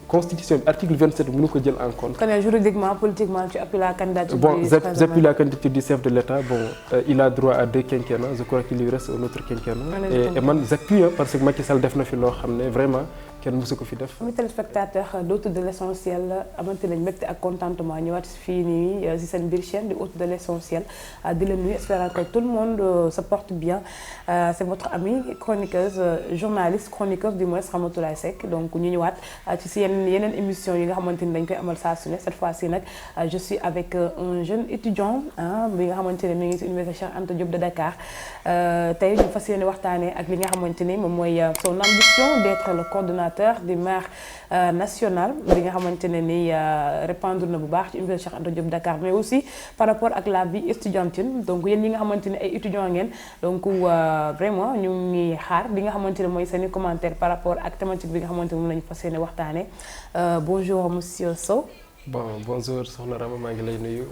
constitution bi article 27 mënu ko jël en compte. Quand juridiquement politiquement tu appuies la candidature. Bon, j'appuie la candidature du chef de l'État. Bon, il a droit à 2 quinquennats. Je crois qu'il lui reste un autre quinquennat. Et man j'appuie parce que Macky Sall def na fi loo xam ne vraiment kenn mësu ko fi def. Mes téléspectateurs d'Hôtes de l'Essentiel amante nañ mbégte ak contentement ñëwaat fii nii si seen biir chaîne di Hôtes de l'Essentiel di la nuyu espérant que tout le monde se porte bien. C'est votre amie chroniqueuse journaliste chroniqueuse du moins Ramatoulaye Seck donc ñu ñëwaat ci si yeneen émission yi nga xamante ni dañ koy amal saa su ne cette fois-ci nag je suis avec un jeune étudiant bi nga xamante ne mi ngi si Université Cheikh Anta Diop de Dakar tey ñu fas yéene waxtaanee ak li nga xamante ni moom mooy son ambition d'être le coordonnateur du maire national bi nga xamante ne ni répandre na bu baax ci Université Cheikh Anta Diop de Dakar mais aussi par rapport ak la vie estudiantine donc yéen ñi nga xamante ni ay étudiants ngeen donc vraiment ñu ngi xaar li nga xamante ne mooy seeni commentaire par rapport ak thématique bi nga xamante ne moom la ñu fas yéene waxtaanee bonjour monsieur Sow. Bon bonjour soxna Rama maa ngi lay nuyu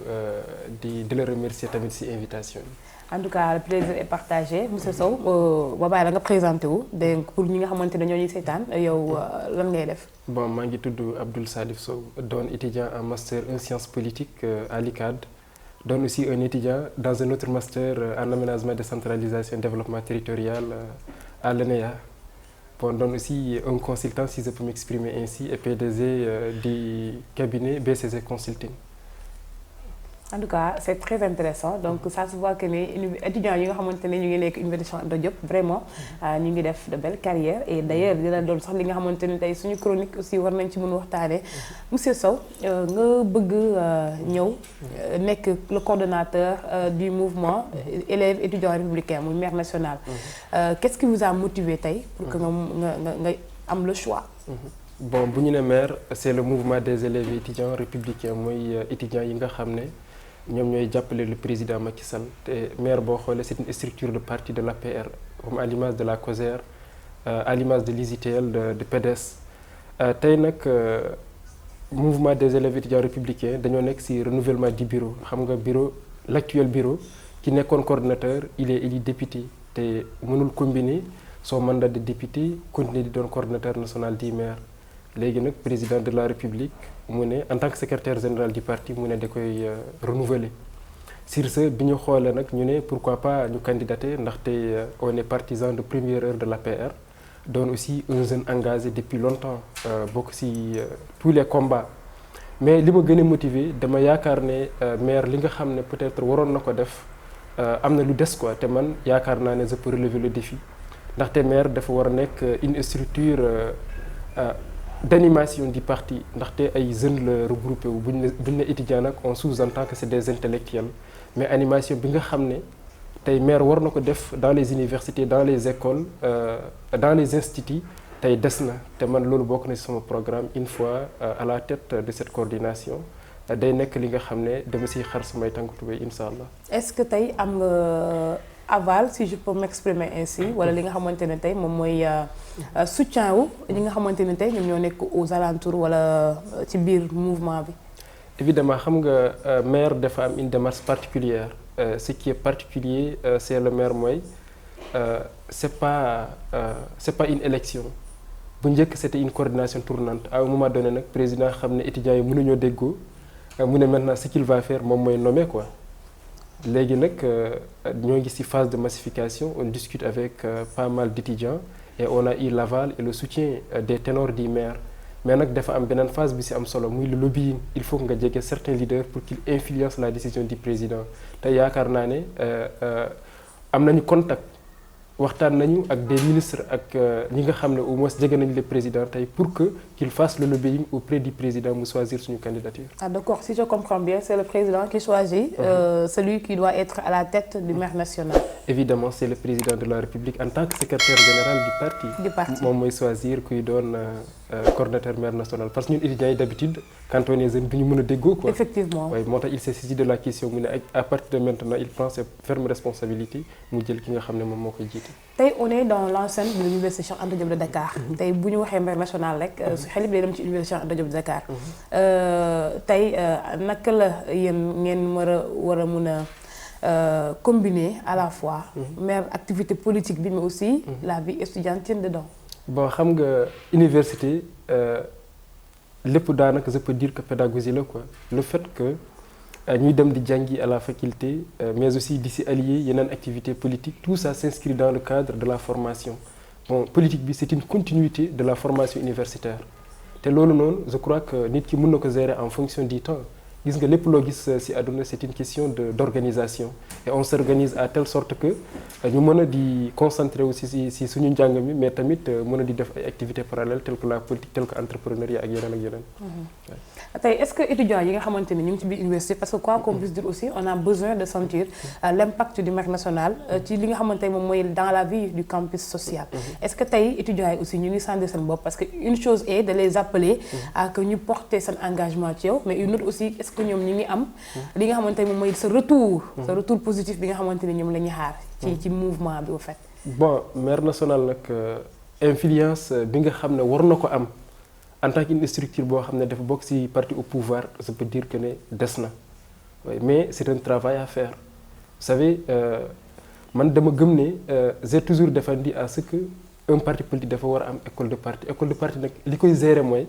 di la remercier tamit ci invitation bi. En tout cas le plaisir est partagé monsieur Sow ba bàyyi la nga présenté wu donc pour ñi nga xamante ne ñoo ñuy seetaan yow lan ngay def. Bon maa ngi tudd Abdoul Salif Sow doon étudiant en master en sciences politiques à l'ICAD doon aussi un étudiant dans un autre master en aménagement décentralisation et développement territorial à l'ENEA. Bon doon aussi un consultant si je peux m'exprimer ainsi et PDG du cabinet BCG Consulting. En tout cas c'est très intéressant donc ça se voit que ni étudiants yi nga xamante ne ñu ngi nekk Université Cheikh Anta Diop vraiment ñu ngi def de belles carrières et d'ailleurs dina doon sax li nga xamante ni tey suñu chronique aussi war nañ ci mën waxtaanee monsieur Sow nga bëgg ñëw nekk le coordonnateur du mouvement élèves étudiants républicains muy maire national qu'est-ce qui vous a motivé tey pour que nga am le choix. Bon bu ñu ne maire c'est le mouvement des élèves étudiants républicains mooy étudiants yi nga xam ne ñoom ñooy jàppale le président Macky Sall te maire boo xoolee c'est une structure de parti de l'APR comme à l'image de la COSER à l'image de l'UJTL de PDS tey nag mouvement des élèves étudiants républicains dañoo nekk ci renouvellement du bureau xam nga bureau l'actuel bureau ki nekkoon coordonnateur il est élu député te mënul combiner son mandat de député continuer di doon coordonnateur national du maire léegi nag président de la République mu ne en tant que secrétaire général du parti mu ne da koy renouveler sur ce bi ñu xoolee nag ñu ne pourquoi pas ñu candidater ndaxte on est partisan de première heure de l'APR doon aussi un jeune engagé depuis longtemps bokk ci tous les combats mais li ma gën a motiver dama yaakaar ne maire li nga xam ne peut-être waroon na ko def am na lu des quoi te man yaakaar naa ne je peux relever le défi ndaxte maire dafa war a nekk une structure d'animation du parti ndaxte ay jeunes la regroupé wu buñ ne étudiant nag on sous-entend que c'est des intellectuels mais animation bi nga xam ne tey maire war na ko def dans les universités dans les écoles dans les instituts tey des na te man loolu bokk na ci sama programme une fois à la tête de cette coordination day nekk li nga xam ne dama ciy xar samay tànk tubéy incha allah. Est-ce que tey am nga aval si je peux m'exprimer ainsi wala li nga xamante ne tey moom mooy soutien wu ñi nga xamante ne tey ñoom ñoo nekk aux alentours wala ci biir mouvement bi. Évidemment xam nga maire dafa am une démarche particulière ce qui est particulier c'est le maire mooy c'est pas une élection bu njëkk c'était une coordination tournante à un moment donné nag président xam ne étudiants yi mënuñoo déggoo mu ne maintenant ce qu'il va faire moom mooy nommer quoi. léegi nag ñoo ngi ci phase de massification on discute avec pas mal d'étudiants et on a eu l'aval et le soutien des ténors du maire mais nag dafa am beneen phase bi ci am solo muy le lobbying il faut que nga jege certains leaders pour qu'ils influencent la décision du président te yaakaar naa ne am nañu contact waxtaan nañu ak des ministres ak ñi nga xam ne au moins jege nañu le président tey pour que qu'il fasse le lobbying auprès du président mu choisir suñu candidature. Ah d'accord, si je comprends bien, c'est le président qui choisit celui qui doit être à la tête du maire national. Évidemment, c'est le président de la République en tant que secrétaire général du parti. moom mooy choisir kuy doon coordonnateur maire national parce que ñun étudiants yi d'habitude quand on est jeune du ñu mën a déggoo quoi. Effectivement. Oui, moo tax il s'est saisi de la question mu ne à partir de maintenant il prend ses fermes responsabilités mu jël ki nga xam ne moom moo koy jiite. Tey on est dans l'enceinte de l'université Cheikh Anta Diop de Dakar. Tey bu ñu waxee maire national rek su xel bi day dem ci université Cheikh Anta Diop de Dakar. Tey naka la yéen ngeen war a mun a combiner à la fois. maire activité politique bi mais aussi la vie étudiantine dedans. Bon xam nga université lépp daanaka je peux dire que pédagogie la quoi le fait que ñuy dem di jàngi à la faculté mais aussi di si allier yeneen activités politiques tout ça s'inscrit dans le cadre de la formation bon politique bi c'est une continuité de la formation universitaire te loolu noonu je crois que nit ki mën na ko gérer en fonction du temps gis nga lépp loo gis ci àdduna c'est une question d'organisation et on s'organise à telle sorte que ñu mën a di concentrer aussi ci suñu njàng mi mais tamit mën a di def ay activités parallèles telles que la politique telles que entrepreneuriat ak yeneen. tey est-ce que étudiants yi nga xamante ni ñu ngi ci biir université parce que quoi qu'on puisse dire aussi on a besoin de sentir l'impact du Maire national ci li nga xamante ni moom mooy dans la vie du campus social. Est-ce que tey étudiants yi aussi ñu ngi sentir seen bopp parce que une chose est de les appeler à que ñu porter seen engagement ci yow mais une autre aussi est-ce que ñoom ñu ngi am li nga xamante ni moom mooy ce retour positif bi nga xamante ni ñoom la ñuy xaar ci mouvement bi au fait. bon Maire national nag influence bi nga xam ne war na ko am en tant qu'une structure boo xam ne dafa bokk ci parti au pouvoir je peux dire que ne des na mais c'est un travail à faire vous savez man dama gëm ne j'ai toujours défendu à ce que un parti politique dafa war a am école de parti nag li koy gérer mooy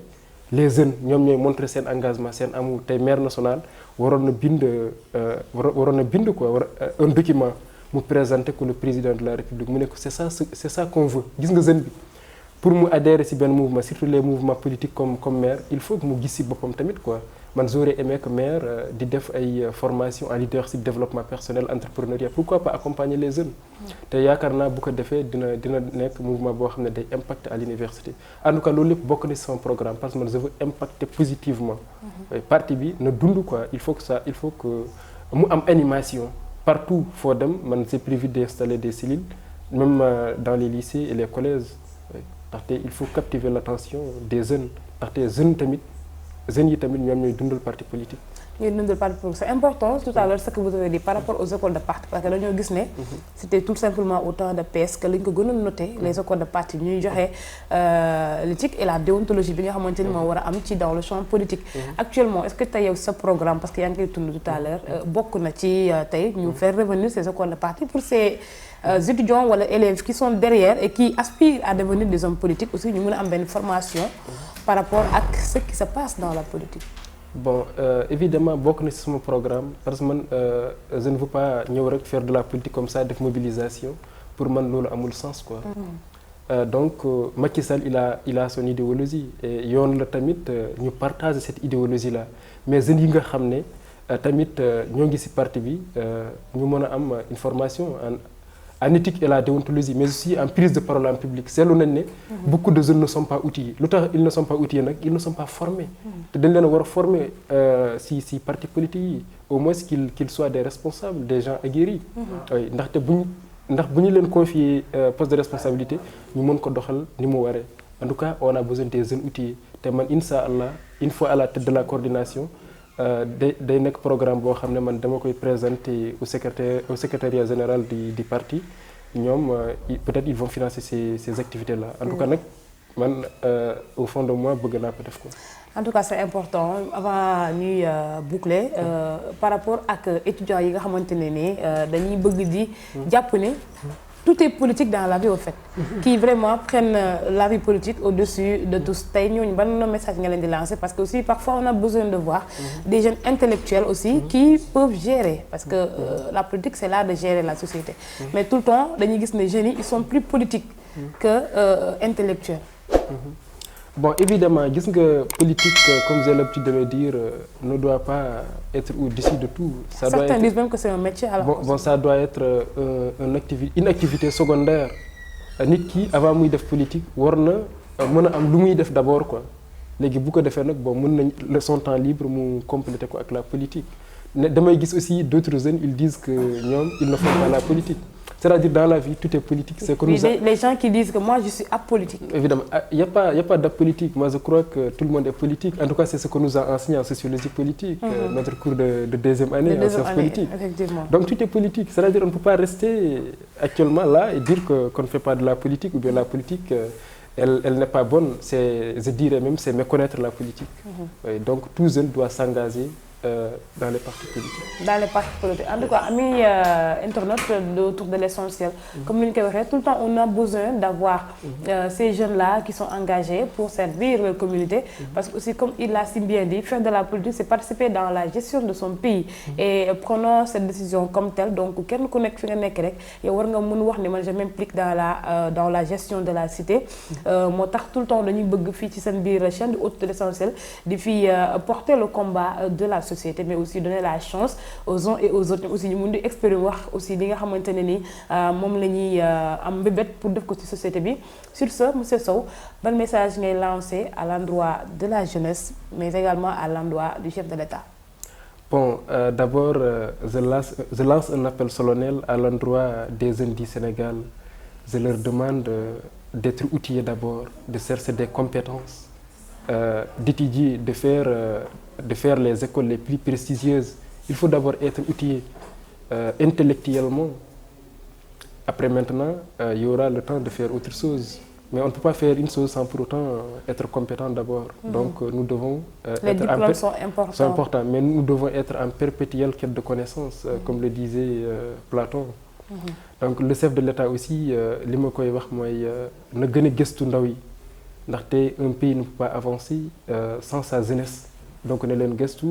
les jeunes ñoom ñooy montrer seen engagement seen amour tey Maire national waroon na bind quoi un document mu présenter ko le président de la République mu ne ko c'est ça qu'on veut gis nga jeune bi pour mu adhérer ci benn mouvement surtout les mouvements politiques comme Maire il faut que mu gis ci boppam tamit quoi man j'aurais aimé que Maire di def ay formation en leadership développement personnel entrepreneuriat pourquoi pas accompagner les jeunes te yaakaar naa bu ko defee dina nekk mouvement boo xam ne day impacter à l'université en tout cas loolu lépp bokk na ci son programme parce que man je veux impacter positivement parti bi na dund quoi il faut que mu am animation partout foo dem man c'est prévu d'installer des cellules même dans les lycées et les collèges ndaxte il faut captiver l'attention des jeunes ndaxte jeunes yi tamit ñoom ñooy dundal parti politique. ñooy dundal parti politique c'est important tout à l'heure ce que vous avez dit par rapport aux écoles de parti parce que dañoo gis ne. c'était tout simplement au temps de PS que lañ ko gënoon noté les écoles de parti ñuy joxe l'éthique et la déontologie bi nga xamante ni moo war a am ci dans le champ politique. actuellement est-ce que tey yow sa programme parce que yaa ngi koy tudd tout à l'heure bokk na ci tey ñu faire revenir ces écoles de parti pour ces étudiants wala élèves qui sont derrière et qui aspirent à devenir des hommes politiques aussi ñu mën a am benn formation par rapport ak ce qui se passe dans la politique. bon évidemment bokk na ci sama programme parce que man je ne veux pas ñëw rek faire de la politique comme ça def mobilisation pour man loolu amul sens quoi. Donc Macky Sall il a son idéologie et yoon la tamit ñu partager cette idéologie là mais jeunes yi nga xam ne tamit ñoo ngi ci parti bi ñu mën a am une formation en éthique et la déontologie mais aussi en prise de parole en public seetlu nañ ne beaucoup de jeunes ne sont pas outillés lu tax ils ne sont pas outillés nag ils ne sont pas formés te dañ leen a war a former ci parti politique yi au moins qu'ils soient des responsables des gens aguerris ndaxte bu ñu leen confier poste de responsabilité ñu mën ko doxal ni mu waree en tout cas on a besoin des jeunes outillés te man inch'Allah une fois à la tête de la coordination day nekk programme boo xam ne man dama koy présenter au secrétariat général du parti ñoom peut-être ils vont financer ces activités là en tout cas nag man au fond de moi bëgg naa ko def ko. en tout cas c'est important avant ñuy boucler par rapport ak étudiants yi nga xamante ne ni dañuy bëgg di jàpp ne tout est politique dans la vie au fait qui vraiment prennent la vie politique au-dessus de tous tey ñooñu ban message nga leen di lancer parce que aussi parfois on a besoin de voir des jeunes intellectuels aussi qui peuvent gérer parce que la politique c'est l'art de gérer la société mais tout le temps dañuy gis ne jeunes yi ils sont plus politiques que intellectuels. Bon évidemment gis nga politique comme j'ai l'habitude de le dire ne doit pas être au-dessus de tout. Certains disent même que c'est un métier à la base. Bon ça doit être une activité secondaire nit ki avant muy def politique war na mën a am lu muy def d'abord quoi léegi bu ko defee nag bon mën nañ son temps libre mu compléter ko ak la politique ne damay gis aussi d'autres jeunes ils disent que ñoom ils ne font pas la politique. C'est-à-dire dans la vie tout est politique. C'est que les gens qui disent que moi je suis apolitique. Évidemment, il y a pas d'apolitique. Moi je crois que tout le monde est politique. En tout cas, c'est ce que nous a enseigné en sociologie politique, notre cours de deuxième année en sciences politiques. Effectivement. Donc tout est politique. C'est-à-dire on ne peut pas rester actuellement là et dire qu'on ne fait pas de la politique ou bien la politique elle n'est pas bonne. Je dirais même c'est méconnaître la politique. Donc tout jeune doit s'engager dans les partis politiques. Dans les partis politiques. En tout cas, amis internautes autour de l'essentiel. Comme nous le tout le temps, on a besoin d'avoir ces jeunes-là qui sont engagés pour servir leur communauté. Parce que aussi, comme il l'a si bien dit, faire de la politique, c'est participer dans la gestion de son pays. Et prenons cette décision comme telle. Donc, quelqu'un connecte je m'implique dans la gestion de la cité. Moi, tout le temps, nous avons fait chaîne de haute de l'essentiel, de porter le combat de la société, mais aussi donner la chance aux uns et aux autres. Aussi, nous avons expérimenté aussi des gens qui ont pour de côté société. Sur ce, M. Sow, quel message est lancé à l'endroit de la jeunesse, mais également à l'endroit du chef de l'État? Bon, d'abord, je lance un appel solennel à l'endroit des jeunes du Sénégal. Je leur demande d'être outillés d'abord, de chercher des compétences, d'étudier, de faire les écoles les plus prestigieuses. Il faut d'abord être outillé intellectuellement. Après maintenant, il y aura le temps de faire autre chose. Mais on ne peut pas faire une chose sans pour autant être compétent d'abord. Donc nous devons les diplômes sont importants. Mais nous devons être en perpétuelle quête de connaissances, comme le disait Platon. Donc le chef de l'État aussi, li ma koy wax mooy na gën a gëstu ndaw yi ndaxte un pays ne peut pas avancer sans sa jeunesse. Donc ne leen gëstu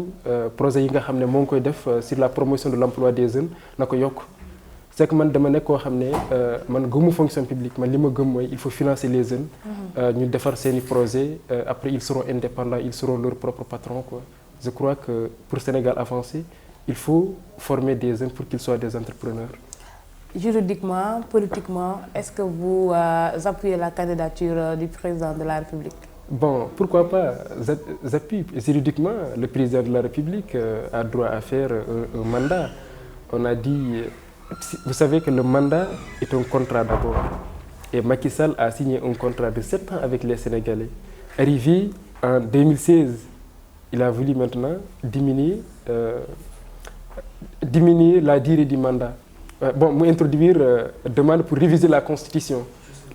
projet yi nga xam ne moo ngi koy def sur la promotion de l'emploi des jeunes na ko yokk. C'est que man dama nekk koo xam ne man gëmu fonction publique man li ma gëm mooy il faut financer les jeunes. ñu defar seeni projet après ils seront indépendants, ils seront leurs propres patrons quoi. Je crois que pour Sénégal avancer, il faut former des jeunes pour qu'ils soient des entrepreneurs. Juridiquement, politiquement, est-ce que vous appuyez la candidature du président de la République? Bon, pourquoi pas? J'appuie. Juridiquement, le président de la République a droit à faire un mandat. On a dit, vous savez que le mandat est un contrat d'abord. Et Macky Sall a signé un contrat de 7 ans avec les Sénégalais. Arrivé en 2016, il a voulu maintenant diminuer la durée du mandat. Bon, mu introduire demande pour réviser la constitution.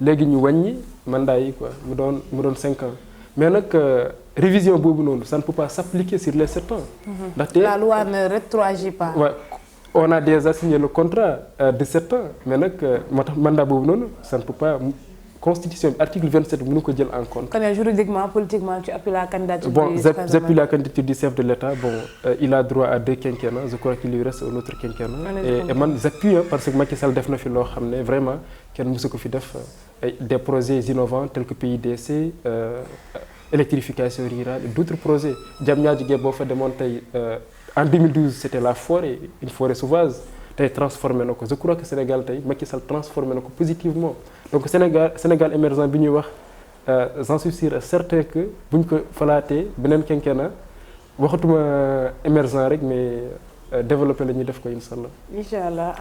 Léegi ñu wàññi mandat yi quoi mu doon 5 ans. Mais nag révision boobu noonu ça ne peut pas s'appliquer sur les 7 ans. Ndaxte la loi ne rétroagit pas. Ouais, on a déjà signé le contrat de 7 ans mais nag moo tax mandat boobu noonu ça ne peut pas. Constitution article 27 mënu ko jël en compte. Quand juridiquement, politiquement, tu appuies la candidature bon, j'appuie la candidature du chef de l'État. Bon, il a droit à 2 quinquennats. Je crois qu'il lui reste un autre quinquennat. Et man j'appuie parce que Macky Sall def na fi loo xam ne vraiment kenn mësu ko fi def des projets innovants tels que PIDC, électrification rurale et d'autres projets. Diamniadio gi boo fa demoon tey en 2012 c'était la forêt, une forêt sauvage. Transformé na ko. Je crois que Sénégal tey Macky Sall transformé na ko positivement. Donc Sénégal émergent bi ñuy wax j'en suis sûr certain que buñ ko falaatee beneen quinquennat waxatuma émergent rek mais développer la ñuy def ko inshallah. Inch'Allah.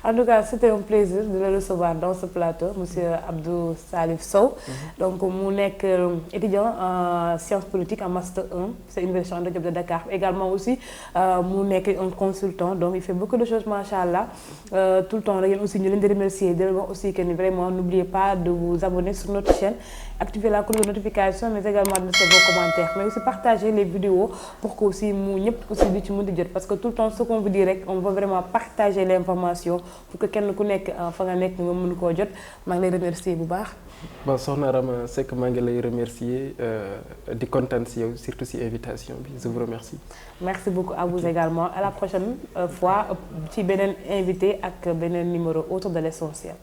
En tout cas, c'était un plaisir de le recevoir dans ce plateau, monsieur Abdou Salif Sow. Donc mu nekk étudiant en sciences politiques en master 1, c'est l'université Anta Diop de Dakar. Également aussi mu nekk un consultant, donc il fait beaucoup de choses machallah. Tout le temps yéen aussi ñu leen di remercier de wax aussi que vraiment n'oubliez pas de vous abonner sur notre chaîne, activer la cloche de notification mais également de laisser vos commentaires, mais aussi partager les vidéos pour que aussi mu ñëpp aussi di ci mën di jot parce que tout le temps ce qu'on veut dire rek on veut vraiment partager l'information pour que kenn ku nekk fa nga nekk nga mën koo jot. maa ngi lay remercier bu baax. Bon soxna Rama Seck maa ngi lay remercier di kontaan si yow surtout si invitation bi je vous remercie. Merci beaucoup à vous également. À la prochaine fois ci beneen invité ak beneen numéro autour de l'essentiel.